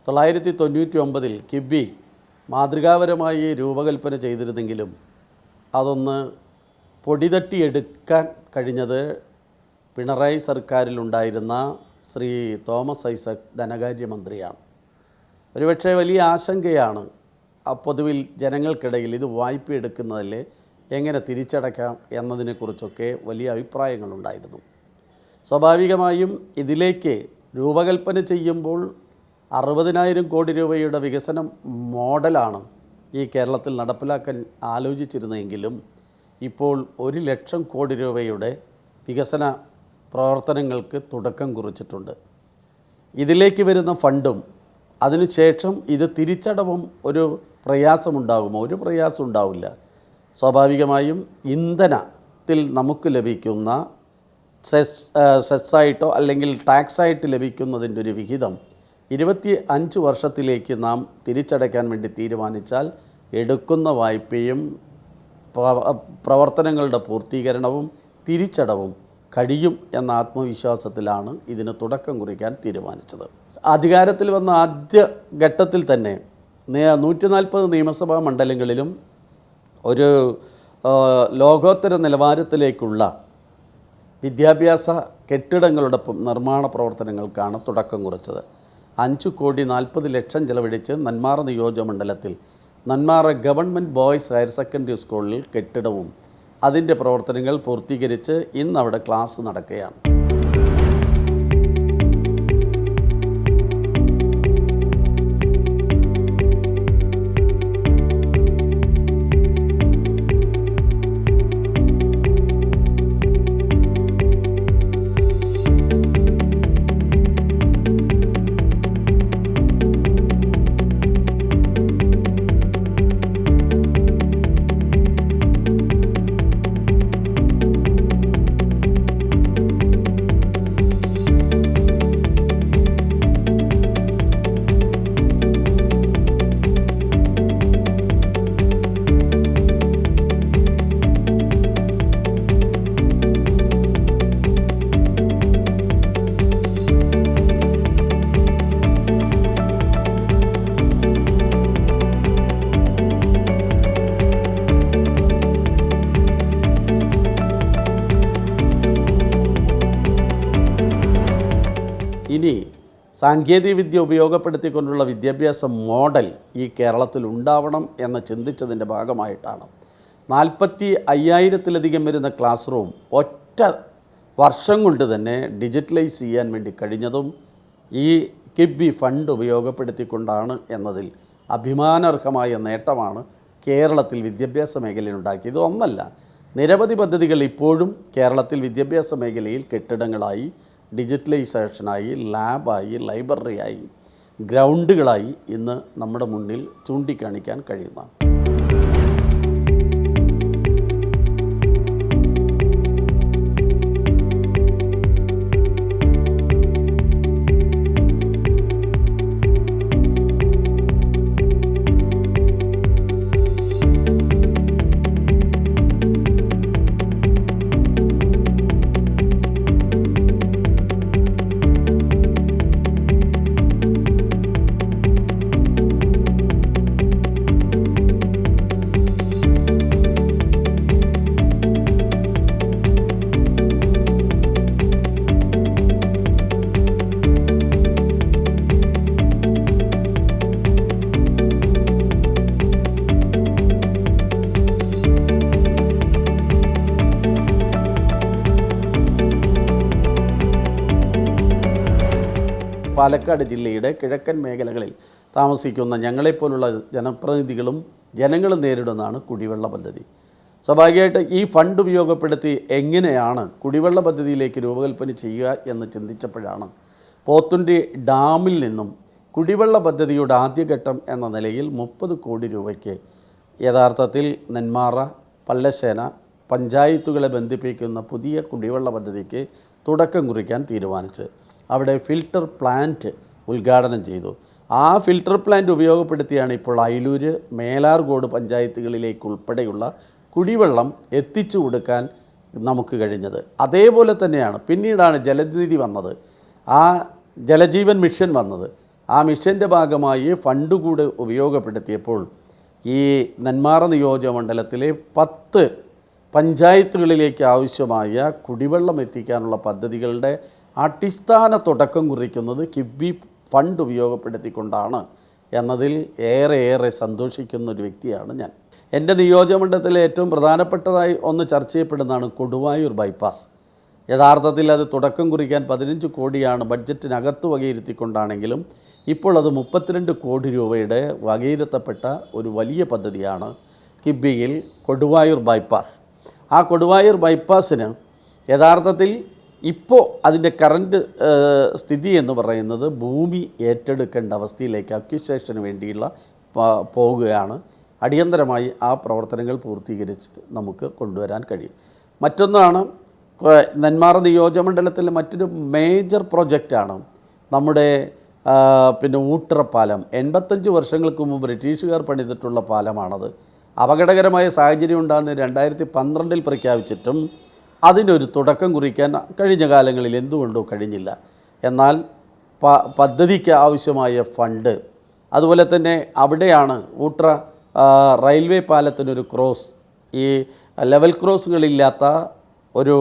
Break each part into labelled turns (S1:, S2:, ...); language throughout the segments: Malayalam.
S1: 1999 കിബി മാതൃകാപരമായി രൂപകൽപ്പന ചെയ്തിരുന്നെങ്കിലും അതൊന്ന് പൊടിതട്ടിയെടുക്കാൻ കഴിഞ്ഞത് പിണറായി സർക്കാരിലുണ്ടായിരുന്ന ശ്രീ തോമസ് ഐസക് ധനകാര്യമന്ത്രിയാണ്. ഒരുപക്ഷെ വലിയ ആശങ്കയാണ് പൊതുവിൽ ജനങ്ങൾക്കിടയിൽ ഇത് വായ്പ എടുക്കുന്നതല്ലേ, എങ്ങനെ തിരിച്ചടയ്ക്കാം എന്നതിനെക്കുറിച്ചൊക്കെ വലിയ അഭിപ്രായങ്ങളുണ്ടായിരുന്നു. സ്വാഭാവികമായും ഇതിലേക്ക് രൂപകൽപ്പന ചെയ്യുമ്പോൾ 60,000 കോടി രൂപയുടെ വികസന മോഡലാണ് ഈ കേരളത്തിൽ നടപ്പിലാക്കാൻ ആലോചിച്ചിരുന്നെങ്കിലും ഇപ്പോൾ 1,00,000 കോടി രൂപയുടെ വികസന പ്രവർത്തനങ്ങൾക്ക് തുടക്കം കുറിച്ചിട്ടുണ്ട്. ഇതിലേക്ക് വരുന്ന ഫണ്ടും അതിനുശേഷം ഇത് തിരിച്ചടവും ഒരു പ്രയാസമുണ്ടാകുമോ? ഒരു പ്രയാസം ഉണ്ടാവില്ല. സ്വാഭാവികമായും ഇന്ധനത്തിൽ നമുക്ക് ലഭിക്കുന്ന സെസ്സായിട്ടോ അല്ലെങ്കിൽ ടാക്സായിട്ട് ലഭിക്കുന്നതിൻ്റെ ഒരു വിഹിതം 25 വർഷത്തിലേക്ക് നാം തിരിച്ചടയ്ക്കാൻ വേണ്ടി തീരുമാനിച്ചാൽ എടുക്കുന്ന വായ്പയും പ്രവർത്തനങ്ങളുടെ പൂർത്തീകരണവും തിരിച്ചടവും കഴിയും എന്ന ആത്മവിശ്വാസത്തിലാണ് ഇതിന് തുടക്കം കുറിക്കാൻ തീരുമാനിച്ചത്. അധികാരത്തിൽ വന്ന ആദ്യ ഘട്ടത്തിൽ തന്നെ 140 നിയമസഭാ മണ്ഡലങ്ങളിലും ഒരു ലോകോത്തര നിലവാരത്തിലേക്കുള്ള വിദ്യാഭ്യാസ കെട്ടിടങ്ങളുടെ നിർമ്മാണ പ്രവർത്തനങ്ങൾക്കാണ് തുടക്കം കുറിച്ചത്. 5,40,00,000 ചെലവഴിച്ച് നെന്മാറ നിയോജകമണ്ഡലത്തിൽ Nenmara government boys higher secondary സ്കൂളിൽ കെട്ടിടവും അതിൻ്റെ പ്രവർത്തനങ്ങൾ പൂർത്തീകരിച്ച് ഇന്നവിടെ ക്ലാസ് നടക്കുകയാണ്. ഇനി സാങ്കേതികവിദ്യ ഉപയോഗപ്പെടുത്തിക്കൊണ്ടുള്ള വിദ്യാഭ്യാസ മോഡൽ ഈ കേരളത്തിൽ ഉണ്ടാവണം എന്ന് ചിന്തിച്ചതിൻ്റെ ഭാഗമായിട്ടാണ് 45,000-ലധികം വരുന്ന ക്ലാസ് റൂം ഒറ്റ വർഷം കൊണ്ട് തന്നെ ഡിജിറ്റലൈസ് ചെയ്യാൻ വേണ്ടി കഴിഞ്ഞതും ഈ കിബി ഫണ്ട് ഉപയോഗപ്പെടുത്തിക്കൊണ്ടാണ് എന്നതിൽ അഭിമാനാർഹമായ നേട്ടമാണ് കേരളത്തിൽ വിദ്യാഭ്യാസ മേഖലയിൽ ഉണ്ടാക്കിയത്. ഒന്നല്ല, നിരവധി പദ്ധതികൾ ഇപ്പോഴും കേരളത്തിൽ വിദ്യാഭ്യാസ മേഖലയിൽ കെട്ടിടങ്ങളായി, ഡിജിറ്റലൈസേഷനായി, ലാബായി, ലൈബ്രറിയായി, ഗ്രൗണ്ടുകളായി ഇന്ന് നമ്മുടെ മുന്നിൽ ചൂണ്ടിക്കാണിക്കാൻ കഴിയുന്നതാണ്. പാലക്കാട് ജില്ലയുടെ കിഴക്കൻ മേഖലകളിൽ താമസിക്കുന്ന ഞങ്ങളെപ്പോലുള്ള ജനപ്രതിനിധികളും ജനങ്ങളും നേരിടുന്നതാണ് കുടിവെള്ള പദ്ധതി. സ്വാഭാവികമായിട്ട് ഈ ഫണ്ട് ഉപയോഗപ്പെടുത്തി എങ്ങനെയാണ് കുടിവെള്ള പദ്ധതിയിലേക്ക് രൂപകൽപ്പന ചെയ്യുക എന്ന് ചിന്തിച്ചപ്പോഴാണ് പോത്തുണ്ടി ഡാമിൽ നിന്നും കുടിവെള്ള പദ്ധതിയുടെ ആദ്യഘട്ടം എന്ന നിലയിൽ 30 കോടി രൂപയ്ക്ക് യഥാർത്ഥത്തിൽ നെന്മാറ, പല്ലശ്ശേന പഞ്ചായത്തുകളെ ബന്ധിപ്പിക്കുന്ന പുതിയ കുടിവെള്ള പദ്ധതിക്ക് തുടക്കം കുറിക്കാൻ തീരുമാനിച്ച് അവിടെ ഫിൽട്ടർ പ്ലാന്റ് ഉദ്ഘാടനം ചെയ്തു. ആ ഫിൽട്ടർ പ്ലാന്റ് ഉപയോഗപ്പെടുത്തിയാണ് ഇപ്പോൾ അയിലൂര്, മേലാർകോട് പഞ്ചായത്തുകളിലേക്കുൾപ്പെടെയുള്ള കുടിവെള്ളം എത്തിച്ചു കൊടുക്കാൻ നമുക്ക് കഴിഞ്ഞത്. അതേപോലെ തന്നെയാണ് പിന്നീടാണ് ജലനിധി വന്നത്, ആ ജലജീവൻ മിഷൻ വന്നത്. ആ മിഷൻ്റെ ഭാഗമായി ഫണ്ട് കൂടെ ഉപയോഗപ്പെടുത്തിയപ്പോൾ ഈ നെന്മാറ നിയോജകമണ്ഡലത്തിലെ 10 പഞ്ചായത്തുകളിലേക്ക് ആവശ്യമായ കുടിവെള്ളം എത്തിക്കാനുള്ള പദ്ധതികളുടെ അടിസ്ഥാന തുടക്കം കുറിക്കുന്നത് കിഫ്ബി ഫണ്ട് ഉപയോഗപ്പെടുത്തിക്കൊണ്ടാണ് എന്നതിൽ ഏറെ സന്തോഷിക്കുന്ന ഒരു വ്യക്തിയാണ് ഞാൻ. എൻ്റെ നിയോജകമണ്ഡലത്തിലെ ഏറ്റവും പ്രധാനപ്പെട്ടതായി ഒന്ന് ചർച്ച ചെയ്യപ്പെടുന്നതാണ് കൊടുവായൂർ ബൈപ്പാസ്. യഥാർത്ഥത്തിൽ അത് തുടക്കം കുറിക്കാൻ 15 കോടിയാണ് ബഡ്ജറ്റിനകത്ത് വകയിരുത്തിക്കൊണ്ടാണെങ്കിലും ഇപ്പോൾ അത് 32 കോടി രൂപയുടെ വകയിരുത്തപ്പെട്ട ഒരു വലിയ പദ്ധതിയാണ് കിഫ്ബിയിൽ കൊടുവായൂർ ബൈപ്പാസ്. ആ കൊടുവായൂർ ബൈപ്പാസിന് യഥാർത്ഥത്തിൽ ഇപ്പോൾ അതിൻ്റെ കറൻറ്റ് സ്ഥിതി എന്ന് പറയുന്നത് ഭൂമി ഏറ്റെടുക്കേണ്ട അവസ്ഥയിലേക്ക് അക്വിസേഷന് വേണ്ടിയുള്ള പോവുകയാണ്. അടിയന്തരമായി ആ പ്രവർത്തനങ്ങൾ പൂർത്തീകരിച്ച് നമുക്ക് കൊണ്ടുവരാൻ കഴിയും. മറ്റൊന്നാണ് നെന്മാറ നിയോജകമണ്ഡലത്തിലെ മറ്റൊരു മേജർ പ്രൊജക്റ്റാണ് നമ്മുടെ ഊട്ടറപ്പാലം. 85 വർഷങ്ങൾക്ക് മുമ്പ് ബ്രിട്ടീഷുകാർ പണിതിട്ടുള്ള പാലമാണത്. അപകടകരമായ സാഹചര്യം ഉണ്ടാകുന്ന 2012 പ്രഖ്യാപിച്ചിട്ടും അതിനൊരു തുടക്കം കുറിക്കാൻ കഴിഞ്ഞ കാലങ്ങളിൽ എന്തുകൊണ്ടോ കഴിഞ്ഞില്ല. എന്നാൽ പദ്ധതിക്ക് ആവശ്യമായ ഫണ്ട്, അതുപോലെ തന്നെ അവിടെയാണ് ഊട്ടറ റെയിൽവേ പാലത്തിനൊരു ക്രോസ്, ഈ ലെവൽ ക്രോസുകളില്ലാത്ത ഒരു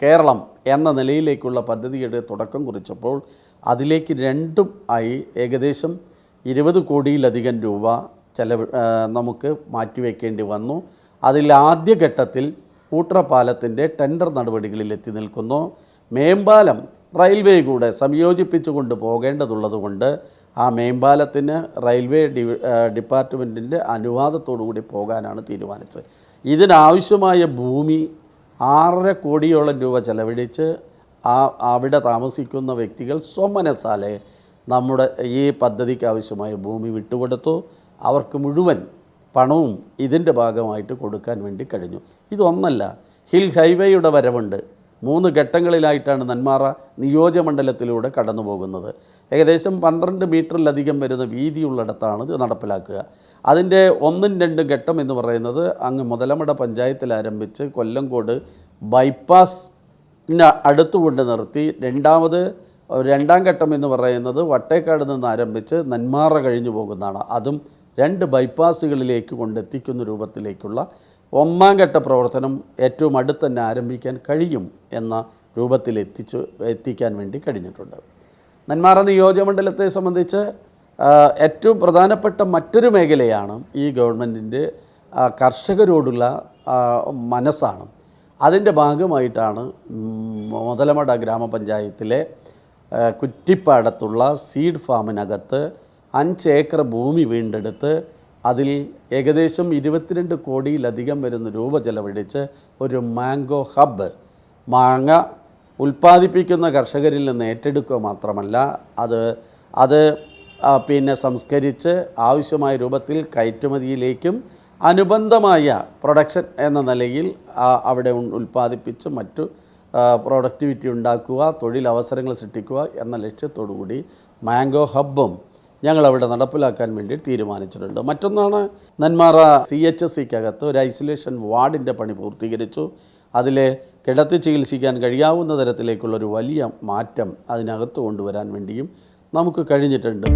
S1: കേരളം എന്ന നിലയിലേക്കുള്ള പദ്ധതിയുടെ തുടക്കം കുറിച്ചപ്പോൾ അതിലേക്ക് രണ്ടും ആയി ഏകദേശം 20 കോടിയിലധികം രൂപ നമുക്ക് മാറ്റിവെക്കേണ്ടി വന്നു. അതിൽ ആദ്യഘട്ടത്തിൽ ഊട്ടറ പാലത്തിൻ്റെ ടെൻഡർ നടപടികളിൽ എത്തി നിൽക്കുന്നു. മേമ്പാലം റെയിൽവേ കൂടെ സംയോജിപ്പിച്ചു കൊണ്ട് പോകേണ്ടതുള്ളത് കൊണ്ട് ആ മേമ്പാലത്തിന് റെയിൽവേ ഡിപ്പാർട്ട്മെൻറ്റിൻ്റെ അനുവാദത്തോടു കൂടി പോകാനാണ് തീരുമാനിച്ചത്. ഇതിനാവശ്യമായ ഭൂമി 6.5 കോടിയോളം രൂപ ചെലവഴിച്ച് അവിടെ താമസിക്കുന്ന വ്യക്തികൾ സ്വമനസാലെ നമ്മുടെ ഈ പദ്ധതിക്ക് ആവശ്യമായ ഭൂമി വിട്ടുകൊടുത്തു. അവർക്ക് മുഴുവൻ പണവും ഇതിൻ്റെ ഭാഗമായിട്ട് കൊടുക്കാൻ വേണ്ടി കഴിഞ്ഞു. ഇതൊന്നല്ല, ഹിൽ ഹൈവേയുടെ വരവുണ്ട്. 3 ഘട്ടങ്ങളിലായിട്ടാണ് നെന്മാറ നിയോജകമണ്ഡലത്തിലൂടെ കടന്നു പോകുന്നത്. ഏകദേശം 12 മീറ്ററിലധികം വരുന്ന വീതിയുള്ളിടത്താണ് ഇത് നടപ്പിലാക്കുക. അതിൻ്റെ 1, 2 ഘട്ടം എന്ന് പറയുന്നത് അങ്ങ് മുതലമട പഞ്ചായത്തിൽ ആരംഭിച്ച് കൊല്ലങ്കോട് ബൈപ്പാസിന് അടുത്തുകൊണ്ട് നിർത്തി, രണ്ടാം ഘട്ടം എന്ന് പറയുന്നത് വട്ടേക്കാട് നിന്ന് ആരംഭിച്ച് നെന്മാറ കഴിഞ്ഞു പോകുന്നതാണ്. അതും 2 ബൈപ്പാസുകളിലേക്ക് കൊണ്ടെത്തിക്കുന്ന രൂപത്തിലേക്കുള്ള 1ാം ഘട്ട പ്രവർത്തനം ഏറ്റവും അടുത്ത് തന്നെ ആരംഭിക്കാൻ കഴിയും എന്ന രൂപത്തിൽ എത്തിക്കാൻ വേണ്ടി കഴിഞ്ഞിട്ടുണ്ട്. നെന്മാറ നിയോജകമണ്ഡലത്തെ സംബന്ധിച്ച് ഏറ്റവും പ്രധാനപ്പെട്ട മറ്റൊരു മേഖലയാണ് ഈ ഗവൺമെൻറ്റിൻ്റെ കർഷകരോടുള്ള മനസ്സാണ്. അതിൻ്റെ ഭാഗമായിട്ടാണ് മുതലമട ഗ്രാമപഞ്ചായത്തിലെ കുറ്റിപ്പാടത്തുള്ള സീഡ് ഫാമിനകത്ത് 5 ഏക്കർ ഭൂമി വീണ്ടെടുത്ത് അതിൽ ഏകദേശം 22 കോടിയിലധികം വരുന്ന രൂപ ചെലവഴിച്ച് ഒരു മാംഗോ ഹബ്ബ്, മാങ്ങ ഉൽപ്പാദിപ്പിക്കുന്ന കർഷകരിൽ നിന്ന് ഏറ്റെടുക്കുക മാത്രമല്ല അത് സംസ്കരിച്ച് ആവശ്യമായ രൂപത്തിൽ കയറ്റുമതിയിലേക്കും അനുബന്ധമായ പ്രൊഡക്ഷൻ എന്ന നിലയിൽ അവിടെ ഉൽപ്പാദിപ്പിച്ച് മറ്റു പ്രൊഡക്ടിവിറ്റി ഉണ്ടാക്കുക, തൊഴിലവസരങ്ങൾ സൃഷ്ടിക്കുക എന്ന ലക്ഷ്യത്തോടു കൂടി മാംഗോ ഹബ്ബും ഞങ്ങളവിടെ നടപ്പിലാക്കാൻ വേണ്ടി തീരുമാനിച്ചിട്ടുണ്ട്. മറ്റൊന്നാണ് നെന്മാറ CHSCക്കകത്ത് ഒരു ഐസൊലേഷൻ വാർഡിൻ്റെ പണി പൂർത്തീകരിച്ചു. അതിലെ കിടത്തി ചികിത്സിക്കാൻ കഴിയാവുന്ന തരത്തിലേക്കുള്ളൊരു വലിയ മാറ്റം അതിനകത്ത് കൊണ്ടുവരാൻ വേണ്ടിയും നമുക്ക് കഴിഞ്ഞിട്ടുണ്ട്.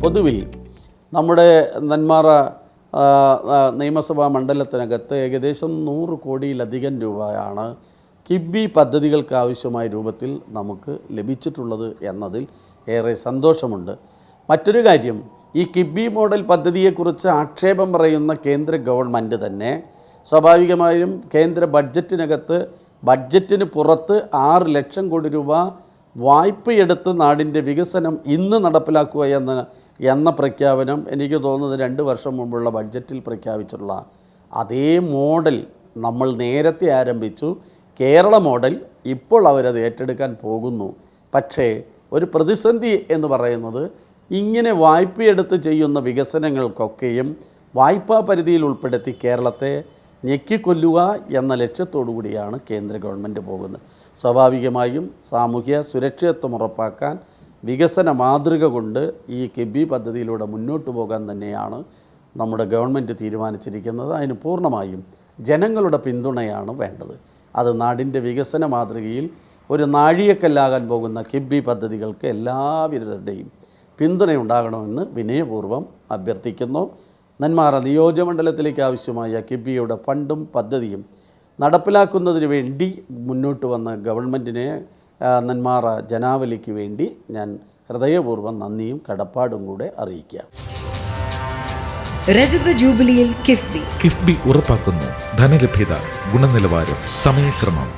S1: പൊതുവിൽ നമ്മുടെ നെന്മാറ നിയമസഭാ മണ്ഡലത്തിനകത്ത് ഏകദേശം 100 കോടിയിലധികം രൂപയാണ് കിഫ്ബി പദ്ധതികൾക്ക് ആവശ്യമായ രൂപത്തിൽ നമുക്ക് ലഭിച്ചിട്ടുള്ളത് എന്നതിൽ ഏറെ സന്തോഷമുണ്ട്. മറ്റൊരു കാര്യം, ഈ കിഫ്ബി മോഡൽ പദ്ധതിയെക്കുറിച്ച് ആക്ഷേപം പറയുന്ന കേന്ദ്ര ഗവൺമെൻറ് തന്നെ സ്വാഭാവികമായും കേന്ദ്ര ബഡ്ജറ്റിന് പുറത്ത് 6 ലക്ഷം കോടി രൂപ വായ്പയെടുത്ത് നാടിൻ്റെ വികസനം ഇന്ന് നടപ്പിലാക്കുക എന്ന പ്രഖ്യാപനം എനിക്ക് തോന്നുന്നത് 2 വർഷം മുമ്പുള്ള ബഡ്ജറ്റിൽ പ്രഖ്യാപിച്ചിട്ടുള്ള അതേ മോഡൽ നമ്മൾ നേരത്തെ ആരംഭിച്ചു. കേരള മോഡൽ ഇപ്പോൾ അവരത് ഏറ്റെടുക്കാൻ പോകുന്നു. പക്ഷേ ഒരു പ്രതിസന്ധി എന്ന് പറയുന്നത് ഇങ്ങനെ വായ്പയെടുത്ത് ചെയ്യുന്ന വികസനങ്ങൾക്കൊക്കെയും വായ്പാ പരിധിയിൽ ഉൾപ്പെടുത്തി കേരളത്തെ ഞെക്കിക്കൊല്ലുക എന്ന ലക്ഷ്യത്തോടു കൂടിയാണ് കേന്ദ്ര ഗവൺമെൻറ് പോകുന്നത്. സ്വാഭാവികമായും സാമൂഹ്യ സുരക്ഷിതത്വം ഉറപ്പാക്കാൻ വികസന മാതൃക കൊണ്ട് ഈ കിബി പദ്ധതിയിലൂടെ മുന്നോട്ട് പോകാൻ തന്നെയാണ് നമ്മുടെ ഗവൺമെൻറ് തീരുമാനിച്ചിരിക്കുന്നത്. അതിന് പൂർണ്ണമായും ജനങ്ങളുടെ പിന്തുണയാണ് വേണ്ടത്. അത് നാടിൻ്റെ വികസന മാതൃകയിൽ ഒരു നാഴികക്കല്ലാകാൻ പോകുന്ന കിബി പദ്ധതികൾക്ക് എല്ലാവരുടെയും പിന്തുണയുണ്ടാകണമെന്ന് വിനയപൂർവ്വം അഭ്യർത്ഥിക്കുന്നു. നെന്മാറ നിയോജകമണ്ഡലത്തിലേക്ക് ആവശ്യമായ കിബിയുടെ ഫണ്ടും പദ്ധതിയും നടപ്പിലാക്കുന്നതിന് വേണ്ടി മുന്നോട്ട് വന്ന ഗവൺമെൻറ്റിനെ നെന്മാറ ജനാവലിക്ക് വേണ്ടി ഞാൻ ഹൃദയപൂർവ്വം നന്ദിയും കടപ്പാടും കൂടെ അറിയിക്കാം.
S2: രജത ജൂബിലിയിൽ കിഫ്ബി
S3: ഉറപ്പാക്കുന്നു ധനലഭ്യത, ഗുണനിലവാരം, സമയക്രമം.